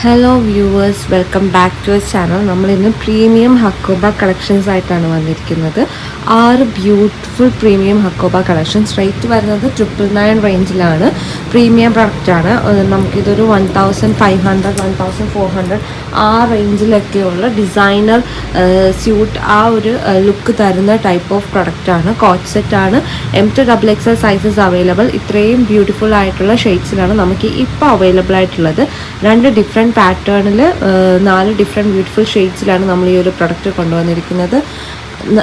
Hello viewers, welcome back to our channel. നമ്മളിന്ന് premium hakoba collections ആയിട്ടാണ് വന്നിരിക്കുന്നത്. 6 beautiful premium hakoba collections. Rate വരുന്നത് 999 റേഞ്ചിലാണ്. പ്രീമിയം പ്രൊഡക്റ്റാണ്. നമുക്കിതൊരു 1500 1400 ആ റേഞ്ചിലൊക്കെയുള്ള ഡിസൈനർ സ്യൂട്ട് ആ ഒരു ലുക്ക് തരുന്ന ടൈപ്പ് ഓഫ് പ്രൊഡക്റ്റാണ്. കോച്ച് സെറ്റാണ്. M2XXL sizes available. ഇത്രയും ബ്യൂട്ടിഫുൾ ആയിട്ടുള്ള ഷെയ്ഡ്സിലാണ് നമുക്ക് ഇപ്പോൾ അവൈലബിൾ ആയിട്ടുള്ളത്. 2 ഡിഫറെൻറ്റ് പാറ്റേണിൽ 4 ഡിഫറെൻറ്റ് ബ്യൂട്ടിഫുൾ ഷെയ്ഡ്സിലാണ് നമ്മൾ ഈ ഒരു പ്രൊഡക്റ്റ് കൊണ്ടുവന്നിരിക്കുന്നത്.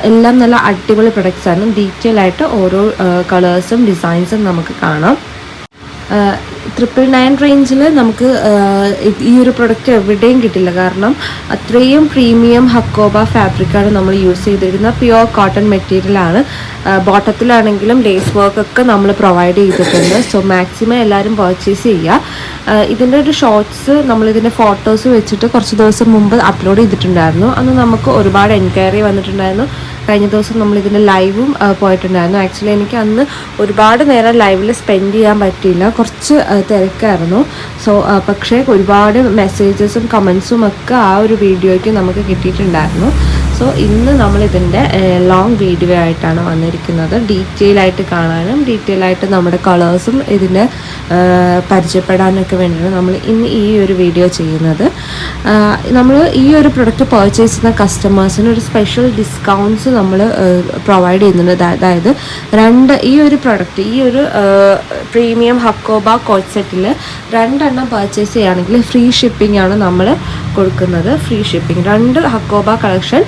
എല്ലാം നല്ല അടിപൊളി പ്രൊഡക്ട്സാണ്. ഡീറ്റെയിൽ ആയിട്ട് ഓരോ കളേഴ്സും ഡിസൈൻസും നമുക്ക് കാണാം. 999 റേഞ്ചിൽ നമുക്ക് ഈ ഒരു പ്രൊഡക്റ്റ് എവിടെയും കിട്ടില്ല. കാരണം അത്രയും പ്രീമിയം ഹക്കോബ ഫാബ്രിക്കാണ് നമ്മൾ യൂസ് ചെയ്തിരിക്കുന്നത്. പ്യുവർ കോട്ടൺ മെറ്റീരിയലാണ്. ബോട്ടത്തിലാണെങ്കിലും ലേസ് വർക്കൊക്കെ നമ്മൾ പ്രൊവൈഡ് ചെയ്തിട്ടുണ്ട്. സോ മാക്സിമം എല്ലാവരും പർച്ചേസ് ചെയ്യുക. ഇതിൻ്റെ ഒരു ഷോർട്സ് നമ്മളിതിൻ്റെ ഫോട്ടോസ് വെച്ചിട്ട് കുറച്ച് ദിവസം മുമ്പ് അപ്ലോഡ് ചെയ്തിട്ടുണ്ടായിരുന്നു. അന്ന് നമുക്ക് ഒരുപാട് എൻക്വയറി വന്നിട്ടുണ്ടായിരുന്നു. കഴിഞ്ഞ ദിവസം നമ്മളിതിൻ്റെ ലൈവും പോയിട്ടുണ്ടായിരുന്നു. ആക്ച്വലി എനിക്ക് അന്ന് ഒരുപാട് നേരം ലൈവിൽ സ്പെൻഡ് ചെയ്യാൻ പറ്റിയില്ല, കുറച്ച് തിരക്കായിരുന്നു. സോ പക്ഷേ ഒരുപാട് മെസ്സേജസും കമൻസും ഒക്കെ ആ ഒരു വീഡിയോയ്ക്ക് നമുക്ക് കിട്ടിയിട്ടുണ്ടായിരുന്നു. സോ ഇന്ന് നമ്മളിതിൻ്റെ ലോങ് വീഡിയോ ആയിട്ടാണ് വന്നിരിക്കുന്നത്. ഡീറ്റെയിൽ ആയിട്ട് കാണാനും ഡീറ്റെയിൽ ആയിട്ട് നമ്മുടെ കളേഴ്സും ഇതിനെ പരിചയപ്പെടാനൊക്കെ വേണ്ടിയാണ് നമ്മൾ ഇന്ന് ഈ ഒരു വീഡിയോ ചെയ്യുന്നത്. നമ്മൾ ഈ ഒരു പ്രൊഡക്റ്റ് പർച്ചേസ് ചെയ്യുന്ന കസ്റ്റമേഴ്സിന് ഒരു സ്പെഷ്യൽ ഡിസ്കൗണ്ട്സ് നമ്മൾ പ്രൊവൈഡ് ചെയ്യുന്നുണ്ട്. അതായത് ഈ ഒരു പ്രൊഡക്റ്റ്, ഈ ഒരു പ്രീമിയം ഹക്കോബ കോച്ച് സെറ്റിൽ 2 എണ്ണം പർച്ചേസ് ചെയ്യുകയാണെങ്കിൽ ഫ്രീ ഷിപ്പിംഗ് ആണ് നമ്മൾ കൊടുക്കുന്നത്. ഫ്രീ ഷിപ്പിംഗ് 2 ഹക്കോബ കളക്ഷൻ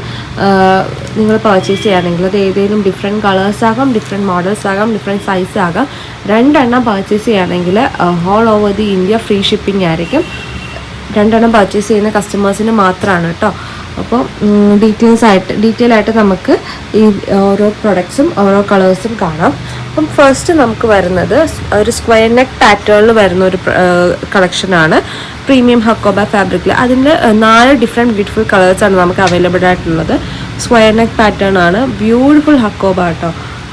നിങ്ങൾ പർച്ചേസ് ചെയ്യുകയാണെങ്കിൽ, അത് ഏതെങ്കിലും ഡിഫറെൻറ്റ് കളേഴ്സ് ആകാം, ഡിഫറെൻറ്റ് മോഡൽസ് ആകാം, ഡിഫറെൻറ്റ് സൈസ് ആകാം. 2 എണ്ണം പർച്ചേസ് ചെയ്യുകയാണെങ്കിൽ all over the India free shipping ആയിരിക്കും. 2 എണ്ണം പർച്ചേസ് ചെയ്യുന്ന കസ്റ്റമേഴ്സിന് മാത്രമാണ് കേട്ടോ. അപ്പോൾ ഡീറ്റെയിൽ ആയിട്ട് നമുക്ക് ഈ ഓരോ പ്രൊഡക്ട്സും ഓരോ കളേഴ്സും കാണാം. അപ്പം ഫസ്റ്റ് നമുക്ക് വരുന്നത് ഒരു സ്ക്വയർ നെക്ക് പാറ്റേണിൽ വരുന്ന ഒരു കളക്ഷനാണ്. പ്രീമിയം ഹക്കോബ ഫാബ്രിക്കിൽ അതിൻ്റെ 4 ഡിഫറെൻറ്റ് ബ്യൂട്ടിഫുൾ കളേഴ്സാണ് നമുക്ക് അവൈലബിൾ ആയിട്ടുള്ളത്. സ്ക്വയർ നെക്ക് പാറ്റേൺ ആണ്. ബ്യൂട്ടിഫുൾ ഹക്കോബ കേട്ടോ.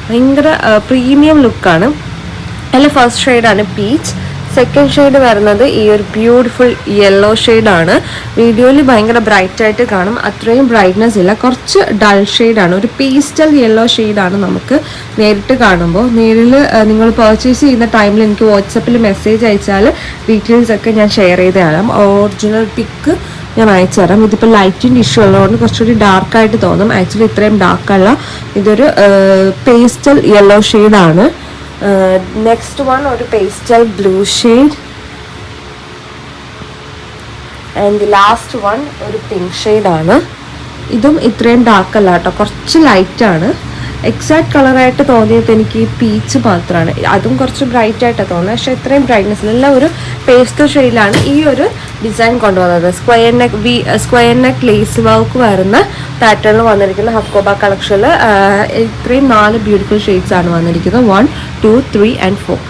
ഭയങ്കര പ്രീമിയം ലുക്കാണ്. അതിൽ ഫസ്റ്റ് ഷെയ്ഡാണ് പീച്ച്. സെക്കൻഡ് ഷെയ്ഡ് വരുന്നത് ഈ ഒരു ബ്യൂട്ടിഫുൾ യെല്ലോ ഷെയ്ഡാണ്. വീഡിയോയിൽ ഭയങ്കര ബ്രൈറ്റ് ആയിട്ട് കാണും, അത്രയും ബ്രൈറ്റ്നെസ് ഇല്ല, കുറച്ച് ഡൾ ഷെയ്ഡാണ്. ഒരു പേസ്റ്റൽ യെല്ലോ ഷെയ്ഡാണ് നമുക്ക് നേരിട്ട് കാണുമ്പോൾ. നേരിൽ നിങ്ങൾ പർച്ചേസ് ചെയ്യുന്ന ടൈമിൽ എനിക്ക് വാട്സപ്പിൽ മെസ്സേജ് അയച്ചാൽ ഡീറ്റെയിൽസ് ഒക്കെ ഞാൻ ഷെയർ ചെയ്ത് തരാം. ഒറിജിനൽ പിക്ക് ഞാൻ അയച്ചു തരാം. ഇതിപ്പോൾ ലൈറ്റിൻ്റെ ഇഷ്യൂ ഉള്ളതുകൊണ്ട് കുറച്ചുകൂടി ഡാർക്കായിട്ട് തോന്നും. ആക്ച്വലി ഇത്രയും ഡാർക്കല്ല, ഇതൊരു പേസ്റ്റൽ യെല്ലോ ഷെയ്ഡാണ്. നെക്സ്റ്റ് വൺ ഒരു pastel blue shade and last one ഒരു പിങ്ക് ഷെയ്ഡാണ്. ഇതും ഇത്രയും ഡാർക്കല്ല കേട്ടോ, കുറച്ച് ലൈറ്റാണ്. എക്സാക്ട് കളറായിട്ട് തോന്നിയത് എനിക്ക് ഈ പീച്ച് മാത്രമാണ്. അതും കുറച്ച് ബ്രൈറ്റ് ആയിട്ടാണ് തോന്നുന്നത്, പക്ഷേ ഇത്രയും ബ്രൈറ്റ്നെസ് എല്ലാം ഒരു പേസ്റ്റൽ ഷെയ്ഡിലാണ് ഈ ഒരു ഡിസൈൻ കൊണ്ടുവന്നത്. സ്ക്വയർ നെക്ക് ലേസ് വർക്ക് വരുന്ന പാറ്റേണിൽ വന്നിരിക്കുന്ന ഹക്കോബ കളക്ഷനിൽ ഇത്രയും 4 ബ്യൂട്ടിഫുൾ ഷെയ്ഡ്സ് ആണ് വന്നിരിക്കുന്നത്. 1, 2, 3 and 4.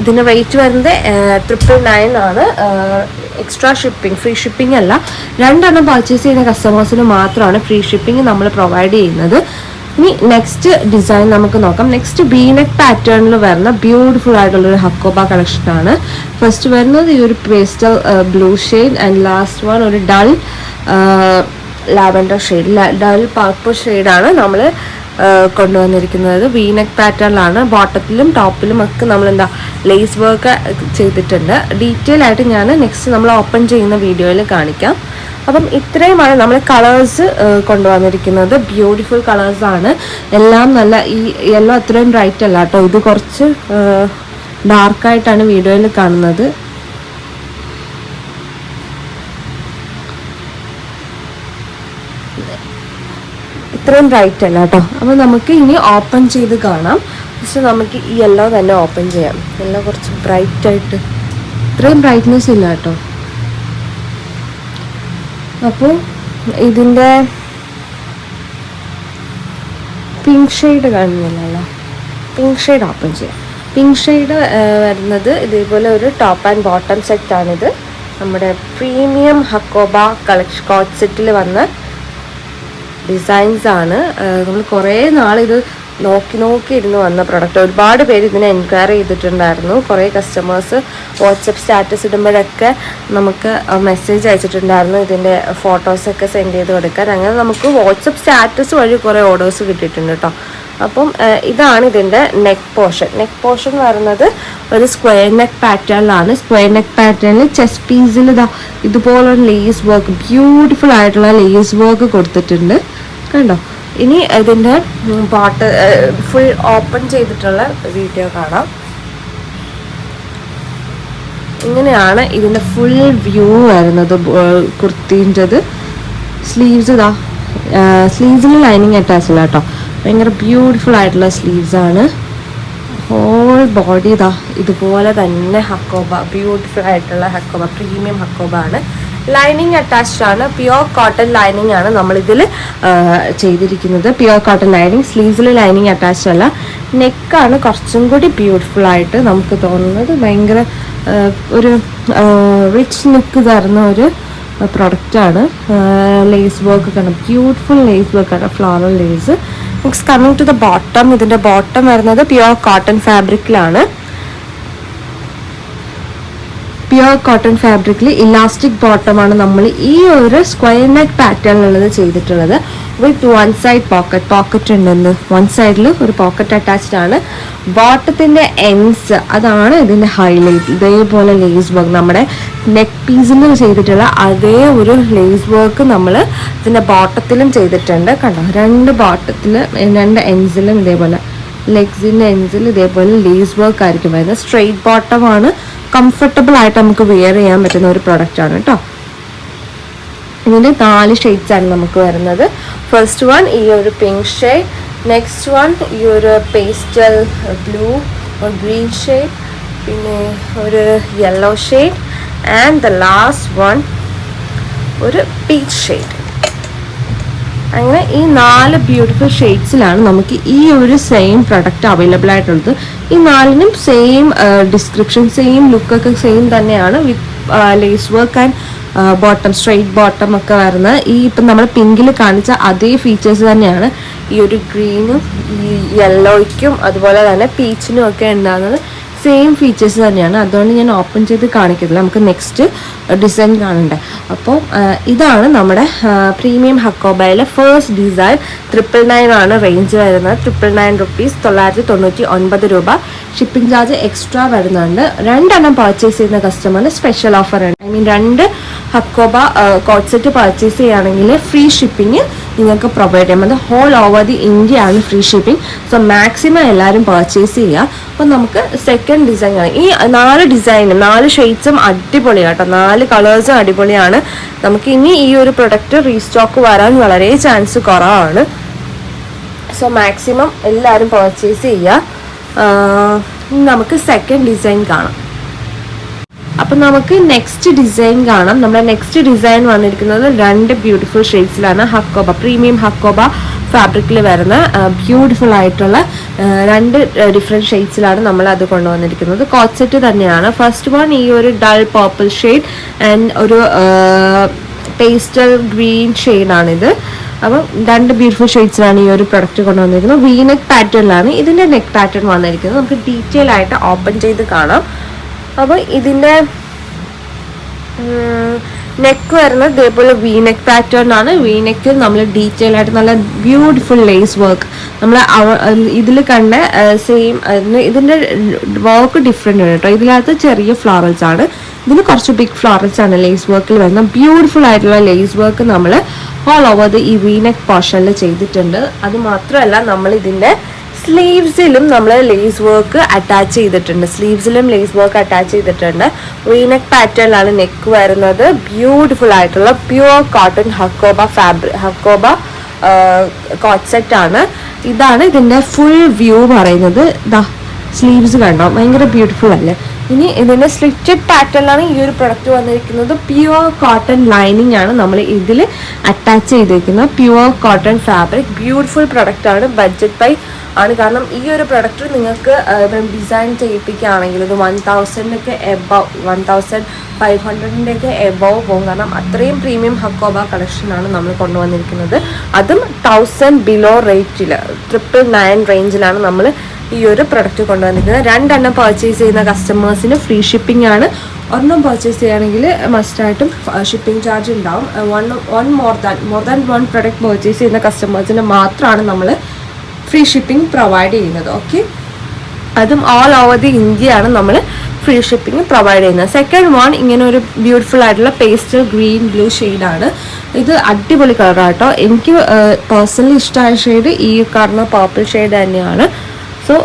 ഇതിൻ്റെ റേറ്റ് വരുന്നത് 999 ആണ്. എക്സ്ട്രാ ഷിപ്പിംഗ്, ഫ്രീ ഷിപ്പിംഗ് അല്ല. 2 എണ്ണം പർച്ചേസ് ചെയ്യുന്ന കസ്റ്റമേഴ്സിന് മാത്രമാണ് ഫ്രീ ഷിപ്പിംഗ് നമ്മൾ പ്രൊവൈഡ് ചെയ്യുന്നത്. ഇനി നെക്സ്റ്റ് ഡിസൈൻ നമുക്ക് നോക്കാം. നെക്സ്റ്റ് ബി നെക്ക് പാറ്റേണിൽ വരുന്ന ബ്യൂട്ടിഫുൾ ആയിട്ടുള്ളൊരു ഹക്കോബ കളക്ഷനാണ്. ഫസ്റ്റ് വരുന്നത് ഈ ഒരു pastel blue shade and last one ഒരു dull lavender shade, dull purple ഷെയ്ഡാണ് നമ്മൾ കൊണ്ടുവന്നിരിക്കുന്നത്. വി നെക്ക് പാറ്റേണിലാണ്. ബോട്ടത്തിലും ടോപ്പിലും ഒക്കെ നമ്മൾ ലേസ് വർക്ക് ചെയ്തിട്ടുണ്ട്. ഡീറ്റെയിൽ ആയിട്ട് ഞാൻ നെക്സ്റ്റ് നമ്മൾ ഓപ്പൺ ചെയ്യുന്ന വീഡിയോയിൽ കാണിക്കാം. അപ്പം ഇത്രയുമാണ് നമ്മൾ കളേഴ്സ് കൊണ്ടുവന്നിരിക്കുന്നത്. ബ്യൂട്ടിഫുൾ കളേഴ്സാണ് എല്ലാം. നല്ല ഈ യെല്ലോ അത്രയും ബ്രൈറ്റ് അല്ല കേട്ടോ, ഇത് കുറച്ച് ഡാർക്കായിട്ടാണ് വീഡിയോയിൽ കാണുന്നത്. ഇത്രയും ബ്രൈറ്റ് അല്ല കേട്ടോ. അപ്പോൾ നമുക്ക് ഇനി ഓപ്പൺ ചെയ്ത് കാണാം. പക്ഷെ നമുക്ക് ഈ യെല്ലോ തന്നെ ഓപ്പൺ ചെയ്യാം. യെല്ലോ കുറച്ച് ബ്രൈറ്റ് ആയിട്ട്, ഇത്രയും ബ്രൈറ്റ്നെസ് ഇല്ല കേട്ടോ. അപ്പോൾ ഇതിൻ്റെ പിങ്ക് ഷെയ്ഡ് കാണുന്നില്ലല്ലോ, പിങ്ക് ഷെയ്ഡ് ഓപ്പൺ ചെയ്യാം. പിങ്ക് ഷെയ്ഡ് വരുന്നത് ഇതേപോലെ ഒരു ടോപ്പ് ആൻഡ് ബോട്ടം സെറ്റാണിത്. നമ്മുടെ പ്രീമിയം ഹക്കോബ കളക്ഷൻ കോച്ച് സെറ്റിൽ വന്ന ഡിസൈൻസ് ആണ്. നമ്മൾ കുറേ നാളിത് നോക്കി ഇരുന്ന് വന്ന പ്രൊഡക്റ്റ്. ഒരുപാട് പേര് ഇതിനെ എൻക്വയറി ചെയ്തിട്ടുണ്ടായിരുന്നു. കുറേ കസ്റ്റമേഴ്സ് വാട്സപ്പ് സ്റ്റാറ്റസ് ഇടുമ്പോഴൊക്കെ നമുക്ക് മെസ്സേജ് അയച്ചിട്ടുണ്ടായിരുന്നു ഇതിൻ്റെ ഫോട്ടോസൊക്കെ സെൻഡ് ചെയ്ത് കൊടുക്കാൻ. അങ്ങനെ നമുക്ക് വാട്സപ്പ് സ്റ്റാറ്റസ് വഴി കുറേ ഓർഡേഴ്സ് കിട്ടിയിട്ടുണ്ട് കേട്ടോ. അപ്പം ഇതാണ് ഇതിൻ്റെ നെക്ക് പോർഷൻ വരുന്നത് ഒരു സ്ക്വയർ നെക്ക് പാറ്റേണിലാണ്. സ്ക്വയർ നെക്ക് പാറ്റേണിൽ ചെസ്റ്റ് പീസിൽ ഇതുപോലൊരു ലേസ് വർക്ക്, ബ്യൂട്ടിഫുൾ ആയിട്ടുള്ള ലേസ് വർക്ക് കൊടുത്തിട്ടുണ്ട് കണ്ടോ. ഇനി ഇതിൻ്റെ ഫുൾ ഓപ്പൺ ചെയ്തിട്ടുള്ള വീഡിയോ കാണാം. ഇങ്ങനെയാണ് ഇതിൻ്റെ ഫുൾ വ്യൂ വരുന്നത് കുർത്തീൻ്റെത്. സ്ലീവ്സിൽ ലൈനിങ് അറ്റാച്ച് ഇല്ല കേട്ടോ. ഭയങ്കര ബ്യൂട്ടിഫുൾ ആയിട്ടുള്ള സ്ലീവ്സ് ആണ്. ഹോൾ ബോഡി ഇതുപോലെ തന്നെ ഹക്കോബ, ബ്യൂട്ടിഫുൾ ആയിട്ടുള്ള ഹക്കോബ, പ്രീമിയം ഹക്കോബ ആണ്. ലൈനിങ് അറ്റാച്ച്ഡ് ആണ്. പ്യുവർ കോട്ടൺ ലൈനിങ് ആണ് നമ്മളിതിൽ ചെയ്തിരിക്കുന്നത്. Pure cotton lining. സ്ലീവ്സിൽ ലൈനിങ് അറ്റാച്ച്ഡ് അല്ല. നെക്കാണ് കുറച്ചും കൂടി ബ്യൂട്ടിഫുൾ ആയിട്ട് നമുക്ക് തോന്നുന്നത്. ഭയങ്കര ഒരു റിച്ച് നെക്ക് തരുന്ന ഒരു പ്രൊഡക്റ്റാണ്. ലേസ് വർക്ക് കാണാം, ബ്യൂട്ടിഫുൾ ലേസ് വർക്കാണ്, floral lace. Next coming to the bottom. ഇതിൻ്റെ ബോട്ടം വരുന്നത് പ്യുവർ കോട്ടൺ ഫാബ്രിക്കിലാണ്. പ്യുവർ കോട്ടൺ ഫാബ്രിക്കിൽ ഇലാസ്റ്റിക് ബോട്ടമാണ് നമ്മൾ ഈ ഒരു സ്ക്വയർ നെക്ക് പാറ്റേണിലുള്ളത് ചെയ്തിട്ടുള്ളത്. വിത്ത് വൺ സൈഡ് പോക്കറ്റ് ഉണ്ടെന്ന്. വൺ സൈഡിൽ ഒരു പോക്കറ്റ് അറ്റാച്ച്ഡ് ആണ്. ബോട്ടത്തിൻ്റെ എൻഡ്സ് അതാണ് ഇതിൻ്റെ ഹൈലൈറ്റ്. ഇതേപോലെ ലേസ് വർക്ക് നമ്മുടെ നെക്ക് പീസിൽ ചെയ്തിട്ടുള്ള അതേ ഒരു ലേസ് വർക്ക് നമ്മൾ ഇതിൻ്റെ ബോട്ടത്തിലും ചെയ്തിട്ടുണ്ട് കണ്ടോ. രണ്ട് എൻഡ്സിലും ഇതേപോലെ, ലെഗ്സിൻ്റെ എൻഡ്സിൽ ഇതേപോലെ ലേസ് വർക്ക് ആയിരിക്കും വരുന്നത്. സ്ട്രെയിറ്റ് ബോട്ടമാണ്. കംഫർട്ടബിൾ ആയിട്ട് നമുക്ക് വെയർ ചെയ്യാൻ പറ്റുന്ന ഒരു പ്രൊഡക്റ്റാണ് കേട്ടോ. ഇതിൻ്റെ 4 ഷെയ്ഡ്സാണ് നമുക്ക് വരുന്നത്. ഫസ്റ്റ് വൺ ഈ ഒരു പിങ്ക് ഷെയ്ഡ്, നെക്സ്റ്റ് വൺ ഈ ഒരു പേസ്റ്റൽ ബ്ലൂ ഗ്രീൻ ഷെയ്ഡ്, പിന്നെ ഒരു yellow shade, and the last one ഒരു പീച്ച് ഷെയ്ഡ്. അങ്ങനെ ഈ 4 ബ്യൂട്ടിഫുൾ ഷെയ്ഡ്സിലാണ് നമുക്ക് ഈ ഒരു സെയിം പ്രൊഡക്റ്റ് അവൈലബിൾ ആയിട്ടുള്ളത്. ഈ 4നും സെയിം ഡിസ്ക്രിപ്ഷൻ, സെയിം ലുക്കൊക്കെ സെയിം തന്നെയാണ്. With lace work and bottom, straight bottom ഒക്കെ വരുന്ന ഈ ഇപ്പം നമ്മൾ പിങ്കിൽ കാണിച്ച അതേ ഫീച്ചേഴ്സ് തന്നെയാണ് ഈ ഒരു ഗ്രീനും ഈ യെല്ലോയ്ക്കും അതുപോലെ തന്നെ പീച്ചിനും ഒക്കെ ഉണ്ടാകുന്നത്. സെയിം ഫീച്ചേഴ്സ് തന്നെയാണ്. അതുകൊണ്ട് ഞാൻ ഓപ്പൺ ചെയ്ത് കാണിക്കുന്നില്ല, നമുക്ക് നെക്സ്റ്റ് ഡിസൈൻ കാണണ്ടേ. അപ്പോൾ ഇതാണ് നമ്മുടെ പ്രീമിയം ഹക്കോബയിലെ ഫസ്റ്റ് ഡിസൈൻ. 999 ആണ് റേഞ്ച് വരുന്നത്. 999 റുപ്പീസ്, 999 രൂപ. ഷിപ്പിംഗ് ചാർജ് എക്സ്ട്രാ വരുന്നുണ്ട്. 2 പർച്ചേസ് ചെയ്യുന്ന കസ്റ്റമറിന് സ്പെഷ്യൽ ഓഫർ ഉണ്ട്. I mean 2 hakoba coat set purchase ചെയ്യുകയാണെങ്കിൽ ഫ്രീ ഷിപ്പിംഗ് നിങ്ങൾക്ക് പ്രൊവൈഡ് ചെയ്യാം. അത് ഹോൾ ഓവർ ദി ഇന്ത്യ ആണ് ഫ്രീ ഷിപ്പിംഗ്. സോ മാക്സിമം എല്ലാവരും പർച്ചേസ് ചെയ്യുക. അപ്പോൾ നമുക്ക് സെക്കൻഡ് ഡിസൈൻ ആണ്. ഈ 4 ഡിസൈനും 4 ഷെയ്ഡ്സും അടിപൊളിയാണ് കേട്ടോ. 4 കളേഴ്സും അടിപൊളിയാണ്. നമുക്ക് ഇനി ഈ ഒരു പ്രൊഡക്റ്റ് റീസ്റ്റോക്ക് വരാൻ വളരെ ചാൻസ് കുറവാണ്. സോ മാക്സിമം എല്ലാവരും പർച്ചേസ് ചെയ്യുക. നമുക്ക് സെക്കൻഡ് ഡിസൈൻ കാണാം. അപ്പം നമുക്ക് നെക്സ്റ്റ് ഡിസൈൻ കാണാം. നമ്മുടെ നെക്സ്റ്റ് ഡിസൈൻ വന്നിരിക്കുന്നത് 2 ബ്യൂട്ടിഫുൾ ഷെയ്ഡ്സിലാണ്. ഹക്കോബ, പ്രീമിയം ഹക്കോബ ഫാബ്രിക്കിൽ വരുന്ന ബ്യൂട്ടിഫുൾ ആയിട്ടുള്ള 2 ഡിഫറെൻറ്റ് ഷെയ്ഡ്സിലാണ് നമ്മൾ അത് കൊണ്ടുവന്നിരിക്കുന്നത്. കോട്ട് സെറ്റ് തന്നെയാണ്. ഫസ്റ്റ് വൺ ഈ ഒരു ഡൾ പർപ്പിൾ ഷെയ്ഡ് ആൻഡ് ഒരു പേസ്റ്റൽ ഗ്രീൻ ഷെയ്ഡാണിത്. അപ്പം 2 ബ്യൂട്ടിഫുൾ ഷെയ്ഡ്സിലാണ് ഈ ഒരു പ്രൊഡക്റ്റ് കൊണ്ടുവന്നിരിക്കുന്നത്. വി നെക്ക് പാറ്റേണിലാണ് ഇതിൻ്റെ നെക്ക് പാറ്റേൺ വന്നിരിക്കുന്നത്. നമുക്ക് ഡീറ്റെയിൽ ആയിട്ട് ഓപ്പൺ ചെയ്ത് കാണാം. അപ്പോൾ ഇതിൻ്റെ നെക്ക് വരുന്നത് ഇതേപോലെ വി നെക്ക് പാറ്റേൺ ആണ്. വി നെക്കിൽ നമ്മൾ ഡീറ്റെയിൽ ആയിട്ട് നല്ല ബ്യൂട്ടിഫുൾ ലേസ് വർക്ക് നമ്മൾ ഇതിൽ കണ്ട സെയിം. ഇതിൻ്റെ വർക്ക് ഡിഫറെൻ്റ് ആണ് കേട്ടോ. ഇതിനകത്ത് ചെറിയ ഫ്ലോറൽസ് ആണ്, ഇതിന് കുറച്ച് ബിഗ് ഫ്ലോറൽസ് ആണ് ലേസ് വർക്കിൽ വരുന്ന. ബ്യൂട്ടിഫുൾ ആയിട്ടുള്ള ലേസ് വർക്ക് നമ്മൾ ഓൾ ഓവർ ഈ വി നെക്ക് പോർഷനിൽ ചെയ്തിട്ടുണ്ട്. അത് മാത്രമല്ല നമ്മൾ ഇതിൻ്റെ സ്ലീവ്സിലും നമ്മൾ ലേസ് വർക്ക് അറ്റാച്ച് ചെയ്തിട്ടുണ്ട്. സ്ലീവ്സിലും ലേസ് വർക്ക് അറ്റാച്ച് ചെയ്തിട്ടുണ്ട്. വി നെക്ക് പാറ്റേണിലാണ് നെക്ക് വരുന്നത്. ബ്യൂട്ടിഫുൾ ആയിട്ടുള്ള pure cotton hakoba coat set ആണ്. ഇതാണ് ഇതിൻ്റെ ഫുൾ വ്യൂ പറയുന്നത്. സ്ലീവ്സ് കണ്ടോ, ഭയങ്കര ബ്യൂട്ടിഫുൾ അല്ലേ. ഇനി ഇതിൻ്റെ സ്ലിറ്റഡ് പാറ്റേണിലാണ് ഈ ഒരു പ്രൊഡക്റ്റ് വന്നിരിക്കുന്നത്. പ്യുവർ കോട്ടൺ ലൈനിങ് ആണ് നമ്മൾ ഇതിൽ അറ്റാച്ച് ചെയ്തിരിക്കുന്നത്. Pure cotton fabric, beautiful product ആണ്. ബഡ്ജറ്റ് ബൈ ആണ്. കാരണം ഈ ഒരു പ്രൊഡക്റ്റ് നിങ്ങൾക്ക് ഡിസൈൻ ചെയ്യിപ്പിക്കുകയാണെങ്കിൽ ഒരു 1000 എബവ് 1500 എബവ് പോകും. കാരണം അത്രയും പ്രീമിയം ഹക്കോബ കളക്ഷനാണ് നമ്മൾ കൊണ്ടുവന്നിരിക്കുന്നത്. അതും 1000 ബിലോ റേറ്റിൽ 999 റേഞ്ചിലാണ് നമ്മൾ ഈ ഒരു പ്രൊഡക്റ്റ് കൊണ്ടുവന്നിരിക്കുന്നത്. 2 പർച്ചേസ് ചെയ്യുന്ന കസ്റ്റമേഴ്സിന് ഫ്രീ ഷിപ്പിംഗ് ആണ്. ഒരെണ്ണം പർച്ചേസ് ചെയ്യുകയാണെങ്കിൽ മസ്റ്റായിട്ടും ഷിപ്പിംഗ് ചാർജ് ഉണ്ടാവും. മോർ ദാൻ 1 പ്രൊഡക്റ്റ് പർച്ചേസ് ചെയ്യുന്ന കസ്റ്റമേഴ്സിന് മാത്രമാണ് നമ്മൾ ഫ്രീ ഷിപ്പിംഗ് പ്രൊവൈഡ് ചെയ്യുന്നത്. ഓക്കെ, അതും ഓൾ ഓവർ ദി ഇന്ത്യയാണ് നമ്മൾ ഫ്രീ ഷിപ്പിംഗ് പ്രൊവൈഡ് ചെയ്യുന്നത്. സെക്കൻഡ് വൺ ഇങ്ങനെ ഒരു ബ്യൂട്ടിഫുൾ ആയിട്ടുള്ള പേസ്റ്റൽ ഗ്രീൻ ബ്ലൂ ഷെയ്ഡാണ്. ഇത് അടിപൊളി കളറാട്ടോ. എനിക്ക് പേഴ്സണലി ഇഷ്ടമായ ഷെയ്ഡ് ഈ കാണുന്ന പർപ്പിൾ ഷെയ്ഡ് തന്നെയാണ്. സോ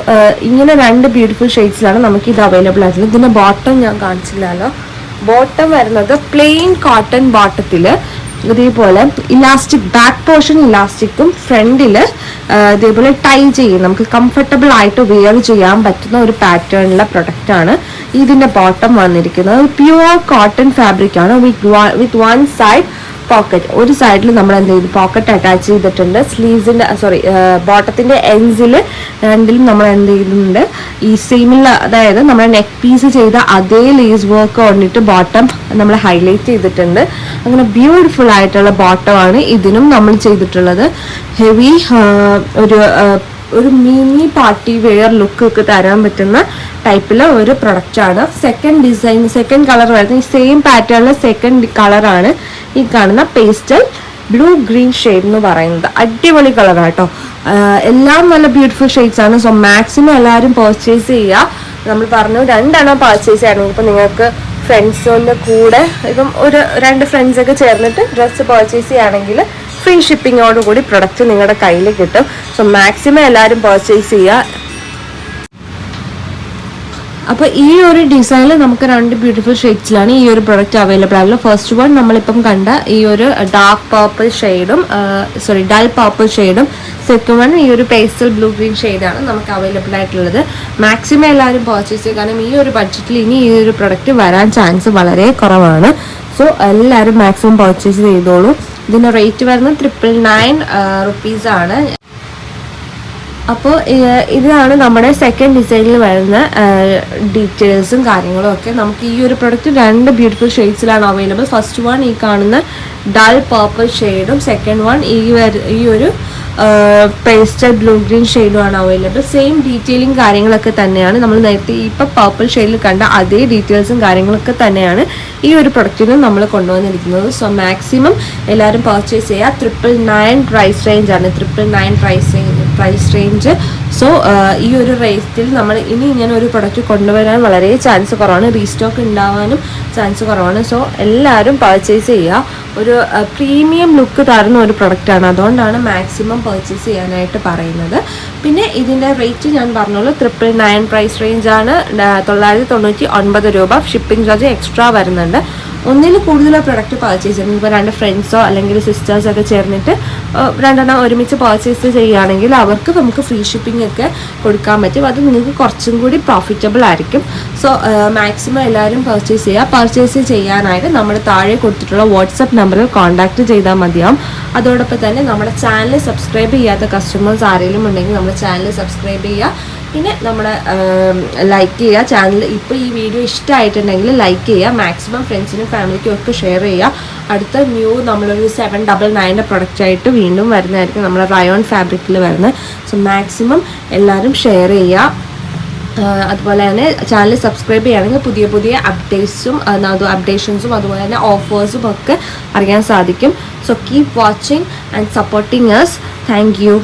ഇങ്ങനെ 2 ബ്യൂട്ടിഫുൾ ഷെയ്ഡ്സിലാണ് നമുക്ക് ഇത് അവൈലബിൾ ആയിട്ടുള്ളത്. ഇതിൻ്റെ ബോട്ടം ഞാൻ കാണിച്ചില്ലല്ലോ. ബോട്ടം വരുന്നത് പ്ലെയിൻ കോട്ടൺ ബോട്ടത്തിൽ ഇതേപോലെ ഇലാസ്റ്റിക്, ബാക്ക് പോർഷൻ ഇലാസ്റ്റിക്കും ഫ്രണ്ടിൽ ഇതേപോലെ ടൈ ചെയ്യും. നമുക്ക് കംഫർട്ടബിൾ ആയിട്ട് വെയർ ചെയ്യാൻ പറ്റുന്ന ഒരു പാറ്റേണിലുള്ള പ്രൊഡക്റ്റാണ് ഇതിൻ്റെ ബോട്ടം വന്നിരിക്കുന്നത്. പ്യുവർ കോട്ടൺ ഫാബ്രിക് ആണ് വിത്ത് 1 സൈഡ് പോക്കറ്റ്. ഒരു സൈഡിൽ നമ്മൾ എന്ത് ചെയ്തു പോക്കറ്റ് അറ്റാച്ച് ചെയ്തിട്ടുണ്ട്. സ്ലീവ്സിൻ്റെ ബോട്ടത്തിൻ്റെ എൻഡ്സിൽ രണ്ടിലും നമ്മൾ എന്ത് ചെയ്യുന്നുണ്ട് ഈ സെയിമിൽ, അതായത് നമ്മൾ നെക്ക് പീസ് ചെയ്ത അതേ ലേസ് വർക്ക് കൊണ്ടിട്ട് ബോട്ടം നമ്മൾ ഹൈലൈറ്റ് ചെയ്തിട്ടുണ്ട്. അങ്ങനെ ബ്യൂട്ടിഫുൾ ആയിട്ടുള്ള ബോട്ടമാണ് ഇതിനും നമ്മൾ ചെയ്തിട്ടുള്ളത്. ഹെവി ഒരു മിനി പാർട്ടി വെയർ ലുക്ക് ഒക്കെ തരാൻ പറ്റുന്ന ടൈപ്പിലെ ഒരു പ്രൊഡക്റ്റാണ്. സെക്കൻഡ് കളർ വരുന്നത് ഈ സെയിം പാറ്റേണിലെ സെക്കൻഡ് കളറാണ് ഈ കാണുന്ന പേസ്റ്റൽ ബ്ലൂ ഗ്രീൻ ഷെയ്ഡ് എന്ന് പറയുന്നത്. അടിപൊളി കളറാട്ടോ. എല്ലാം നല്ല ബ്യൂട്ടിഫുൾ ഷെയ്ഡ്സ് ആണ്. സോ മാക്സിമം എല്ലാവരും പർച്ചേസ് ചെയ്യുക. നമ്മൾ പറഞ്ഞു 2 പർച്ചേസ് ചെയ്യണമെങ്കിൽ ഇപ്പം നിങ്ങൾക്ക് ഫ്രണ്ട്സിൻ്റെ കൂടെ ഇപ്പം ഒരു 2 ഫ്രണ്ട്സൊക്കെ ചേർന്നിട്ട് ഡ്രസ്സ് പർച്ചേസ് ചെയ്യുകയാണെങ്കിൽ ഫ്രീ ഷിപ്പിങ്ങോടുകൂടി പ്രൊഡക്റ്റ് നിങ്ങളുടെ കയ്യിൽ കിട്ടും. സോ മാക്സിമം എല്ലാവരും പർച്ചേസ് ചെയ്യുക. അപ്പോൾ ഈ ഒരു ഡിസൈനിൽ നമുക്ക് 2 ബ്യൂട്ടിഫുൾ ഷെയ്ഡ്സിലാണ് ഈ ഒരു പ്രൊഡക്റ്റ് അവൈലബിൾ ആയിട്ടുള്ളത്. ഫസ്റ്റ് വൺ നമ്മളിപ്പം കണ്ട ഈ ഒരു ഡാർക്ക് പർപ്പിൾ ഷെയ്ഡും ഡൾ പർപ്പിൾ ഷെയ്ഡും, സെക്കൻഡ് വൺ ഈ ഒരു പേസ്റ്റൽ ബ്ലൂ ഗ്രീൻ ഷെയ്ഡാണ് നമുക്ക് അവൈലബിൾ ആയിട്ടുള്ളത്. മാക്സിമം എല്ലാവരും പർച്ചേസ് ചെയ്യുക. കാരണം ഈ ഒരു ബഡ്ജറ്റിൽ ഇനി ഈ ഒരു പ്രൊഡക്റ്റ് വരാൻ ചാൻസ് വളരെ കുറവാണ്. സോ എല്ലാവരും മാക്സിമം പർച്ചേസ് ചെയ്തോളൂ. ഇതിൻ്റെ റേറ്റ് വരുന്നത് 999 റുപ്പീസാണ്. അപ്പോൾ ഇതാണ് നമ്മുടെ സെക്കൻഡ് ഡിസൈനിൽ വരുന്ന ഡീറ്റെയിൽസും കാര്യങ്ങളും ഒക്കെ. നമുക്ക് ഈ ഒരു പ്രൊഡക്റ്റ് 2 ബ്യൂട്ടിഫുൾ ഷെയ്ഡ്സിലാണ് അവൈലബിൾ. ഫസ്റ്റ് വൺ ഈ കാണുന്ന ഡൾ പർപ്പിൾ ഷെയ്ഡും സെക്കൻഡ് വൺ ഈ ഒരു പേസ്റ്റൽ ബ്ലൂ ഗ്രീൻ ഷെയ്ഡുമാണ് അവൈലബിൾ. സെയിം ഡീറ്റെയിലിംഗ് കാര്യങ്ങളൊക്കെ തന്നെയാണ് നമ്മൾ നേരത്തെ ഇപ്പോൾ പർപ്പിൾ ഷെയ്ഡിൽ കണ്ട അതേ ഡീറ്റെയിൽസും കാര്യങ്ങളൊക്കെ തന്നെയാണ് ഈ ഒരു പ്രൊഡക്റ്റിനും നമ്മൾ കൊണ്ടുവന്നിരിക്കുന്നത്. സോ മാക്സിമം എല്ലാവരും പർച്ചേസ് ചെയ്യുക. 999 പ്രൈസ് റേഞ്ചാണ്. 999 പ്രൈസ് റേഞ്ച്. സോ ഈ ഒരു റേറ്റിൽ നമ്മൾ ഇനി ഇങ്ങനെ ഒരു പ്രൊഡക്റ്റ് കൊണ്ടുവരാൻ വളരെ ചാൻസ് കുറവാണ്. റീസ്റ്റോക്ക് ഉണ്ടാവാനും ചാൻസ് കുറവാണ്. സോ എല്ലാവരും പർച്ചേസ് ചെയ്യുക. ഒരു പ്രീമിയം ലുക്ക് തരുന്ന ഒരു പ്രൊഡക്റ്റാണ്. അതുകൊണ്ടാണ് മാക്സിമം പർച്ചേസ് ചെയ്യാനായിട്ട് പറയുന്നത്. പിന്നെ ഇതിൻ്റെ റേറ്റ് ഞാൻ പറഞ്ഞോളൂ, 999 പ്രൈസ് റേഞ്ചാണ്. 999 രൂപ. ഷിപ്പിംഗ് ചാർജ് എക്സ്ട്രാ വരുന്നുണ്ട്. ഒന്നിൽ കൂടുതൽ പ്രൊഡക്റ്റ് പർച്ചേസ് ചെയ്യുന്നത്, ഇപ്പോൾ 2 ഫ്രണ്ട്സോ അല്ലെങ്കിൽ സിസ്റ്റേഴ്സൊക്കെ ചേർന്നിട്ട് 2 ഒരുമിച്ച് പർച്ചേസ് ചെയ്യുകയാണെങ്കിൽ അവർക്ക് നമുക്ക് ഫ്രീ ഷിപ്പിംഗ് ഒക്കെ കൊടുക്കാൻ പറ്റും. അത് നിങ്ങൾക്ക് കുറച്ചും കൂടി പ്രോഫിറ്റബിൾ ആയിരിക്കും. സോ മാക്സിമം എല്ലാവരും പർച്ചേസ് ചെയ്യുക. പർച്ചേസ് ചെയ്യാനായിട്ട് നമ്മൾ താഴെ കൊടുത്തിട്ടുള്ള വാട്സപ്പ് നമ്പറിൽ കോൺടാക്റ്റ് ചെയ്താൽ മതിയാവും. അതോടൊപ്പം തന്നെ നമ്മുടെ ചാനൽ സബ്സ്ക്രൈബ് ചെയ്യാത്ത കസ്റ്റമേഴ്സ് ആരെങ്കിലും ഉണ്ടെങ്കിൽ നമ്മുടെ ചാനൽ സബ്സ്ക്രൈബ് ചെയ്യുക. പിന്നെ നമ്മുടെ ലൈക്ക് ചെയ്യുക. ചാനൽ ഇപ്പോൾ ഈ വീഡിയോ ഇഷ്ടമായിട്ടുണ്ടെങ്കിൽ ലൈക്ക് ചെയ്യുക. മാക്സിമം ഫ്രണ്ട്സിനും ഫാമിലിക്കും ഒക്കെ ഷെയർ ചെയ്യുക. അടുത്ത നമ്മളൊരു 799 പ്രൊഡക്റ്റായിട്ട് വീണ്ടും വരുന്നതായിരിക്കും. നമ്മുടെ റയോൺ ഫാബ്രിക്കിൽ വരുന്നത്. സോ മാക്സിമം എല്ലാവരും ഷെയർ ചെയ്യുക. അതുപോലെ തന്നെ ചാനൽ സബ്സ്ക്രൈബ് ചെയ്യുകയാണെങ്കിൽ പുതിയ പുതിയ അപ്ഡേഷൻസും അതുപോലെ തന്നെ ഓഫേഴ്സും ഒക്കെ അറിയാൻ സാധിക്കും. So keep watching and supporting us. Thank you.